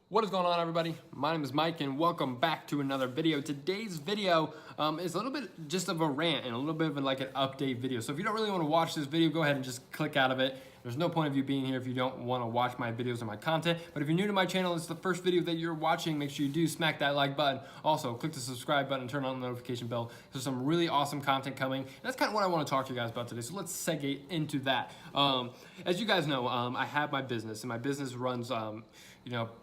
What is going on, everybody? My name is Mike and welcome back to another video. Today's video is a little bit just of a rant and a little bit of like an update video. So if you don't really want to watch this video, go ahead and just click out of it. There's no point of you being here if you don't want to watch my videos or my content. But if you're new to my channel, it's the first video that you're watching, make sure you do smack that like button. Also, click the subscribe button and turn on the notification bell. There's some really awesome content coming. And that's kind of what I want to talk to you guys about today. So let's segue into that. As you guys know, I have my business, and my business runs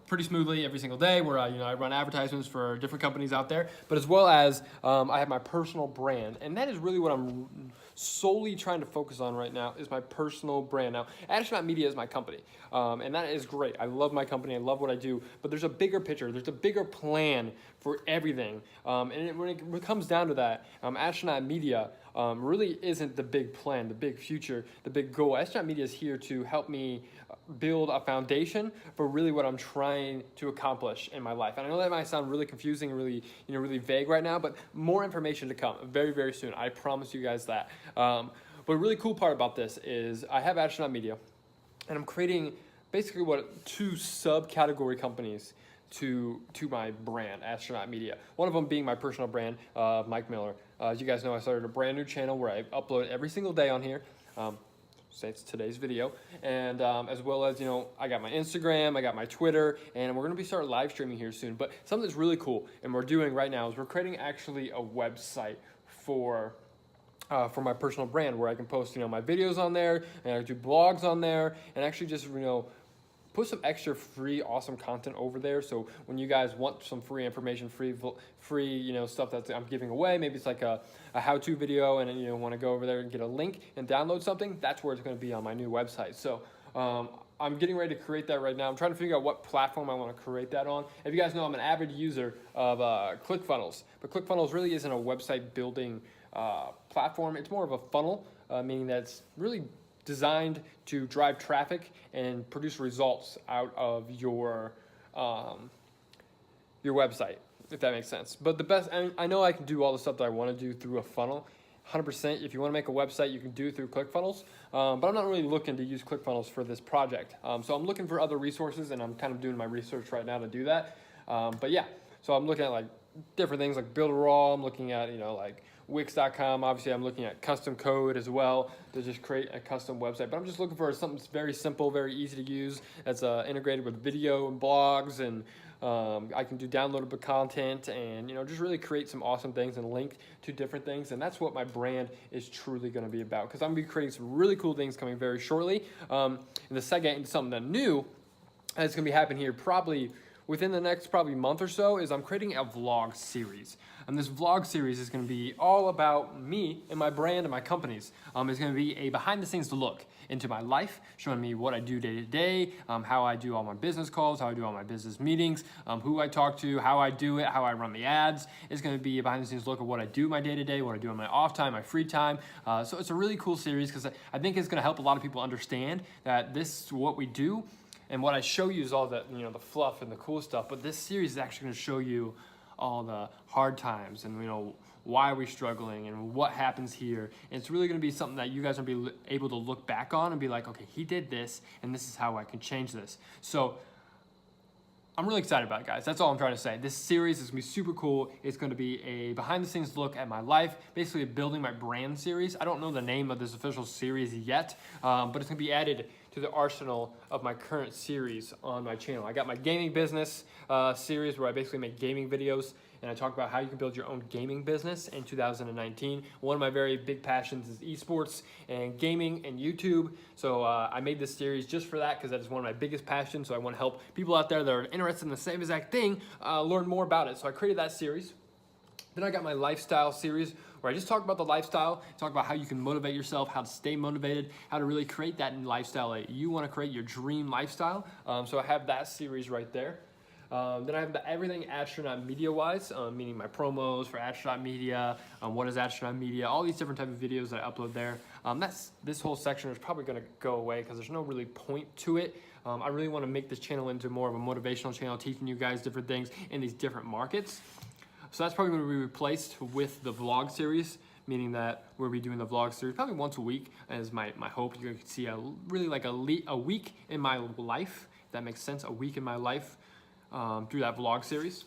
pretty smoothly every single day where I run advertisements for different companies out there, but as well as I have my personal brand, and that is really what I'm solely trying to focus on right now is my personal brand. Now, Astronaut Media is my company, and that is great. I love my company, I love what I do, but there's a bigger picture, there's a bigger plan for everything, and when it comes down to that, Astronaut Media really isn't the big plan, the big future, the big goal. Astronaut Media is here to help me build a foundation for really what I'm trying to accomplish in my life. And I know that might sound really confusing and really vague right now, but more information to come very, very soon. I promise you guys that. But a really cool part about this is I have Astronaut Media, and I'm creating basically two subcategory companies to my brand, Astronaut Media. One of them being my personal brand, Mike Miller. As you guys know, I started a brand new channel where I upload every single day on here. Say it's today's video, and as well as I got my Instagram, I got my Twitter, and we're gonna be starting live streaming here soon. But something that's really cool and we're doing right now is we're creating actually a website for my personal brand where I can post my videos on there, and I do blogs on there, and actually just put some extra free awesome content over there. So when you guys want some free information, free stuff that I'm giving away, maybe it's like a how-to video, and then want to go over there and get a link and download something, that's where it's going to be on my new website. So I'm getting ready to create that right now. I'm trying to figure out what platform I want to create that on. If you guys know, I'm an avid user of ClickFunnels, but ClickFunnels really isn't a website building platform. It's more of a funnel, meaning that it's really designed to drive traffic and produce results out of your website, if that makes sense. But the best, I know I can do all the stuff that I want to do through a funnel, 100%. If you want to make a website, you can do it through ClickFunnels, but I'm not really looking to use ClickFunnels for this project. So I'm looking for other resources, and I'm kind of doing my research right now to do that. But yeah, so I'm looking at like different things like Builderall. I'm looking at like Wix.com. Obviously, I'm looking at custom code as well to just create a custom website. But I'm just looking for something that's very simple, very easy to use, that's integrated with video and blogs, and I can do downloadable content, and just really create some awesome things and link to different things. And that's what my brand is truly going to be about, because I'm going to be creating some really cool things coming very shortly. And the second, into something that new that's going to be happening here probably within the next month or so, is I'm creating a vlog series. And this vlog series is going to be all about me and my brand and my companies. It's going to be a behind the scenes look into my life, showing me what I do day to day, how I do all my business calls, how I do all my business meetings, who I talk to, how I do it, how I run the ads. It's going to be a behind the scenes look at what I do my day to day, what I do on my off time, my free time. So it's a really cool series, because I think it's going to help a lot of people understand that this is what we do. And what I show you is all the the fluff and the cool stuff, but this series is actually going to show you all the hard times, and why are we struggling and what happens here. And it's really going to be something that you guys will be able to look back on and be like, okay, he did this, and this is how I can change this. So I'm really excited about it, guys. That's all I'm trying to say. This series is going to be super cool. It's going to be a behind-the-scenes look at my life, basically a building my brand series. I don't know the name of this official series yet, but it's going to be added to the arsenal of my current series on my channel. I got my gaming business series where I basically make gaming videos, and I talk about how you can build your own gaming business in 2019. One of my very big passions is esports and gaming and YouTube. So I made this series just for that, because that is one of my biggest passions. So I want to help people out there that are interested in the same exact thing learn more about it. So I created that series. Then I got my lifestyle series, where I just talk about the lifestyle, talk about how you can motivate yourself, how to stay motivated, how to really create that lifestyle that you want to create, your dream lifestyle. So I have that series right there. Then I have the everything Astronaut Media wise, meaning my promos for Astronaut Media, what is Astronaut Media, all these different type of videos that I upload there. This whole section is probably going to go away, because there's no really point to it. I really want to make this channel into more of a motivational channel, teaching you guys different things in these different markets. So that's probably going to be replaced with the vlog series, meaning that we'll be doing the vlog series probably once a week, as my hope. You can see really like a week in my life, if that makes sense, a week in my life. through that vlog series,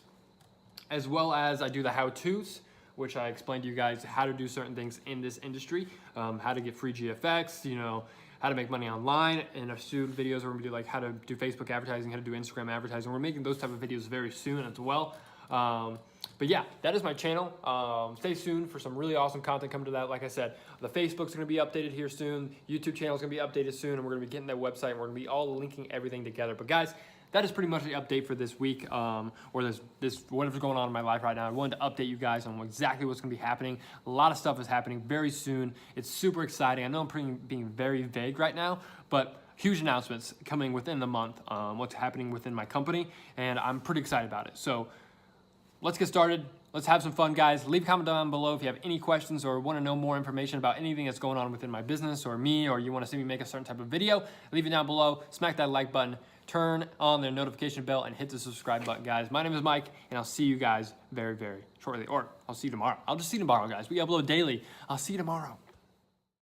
as well as I do the how-tos, which I explain to you guys how to do certain things in this industry, how to get free GFX, you know, how to make money online. In our soon videos, we're gonna do like how to do Facebook advertising, how to do Instagram advertising. We're making those type of videos very soon as well. But yeah, that is my channel. Stay tuned for some really awesome content coming to that. Like I said, the Facebook's gonna be updated here soon. YouTube channel's gonna be updated soon, and we're gonna be getting that website, and we're gonna be all linking everything together. But guys, that is pretty much the update for this week, or this whatever's going on in my life right now. I wanted to update you guys on exactly what's going to be happening. A lot of stuff is happening very soon. It's super exciting. I know I'm being very vague right now, but huge announcements coming within the month, what's happening within my company, and I'm pretty excited about it. So let's get started. Let's have some fun, guys. Leave a comment down below if you have any questions or want to know more information about anything that's going on within my business or me, or you want to see me make a certain type of video. Leave it down below. Smack that like button. Turn on the notification bell and hit the subscribe button, guys. My name is Mike, and I'll see you guys very, very shortly. Or I'll see you tomorrow. I'll just see you tomorrow, guys. We upload daily. I'll see you tomorrow.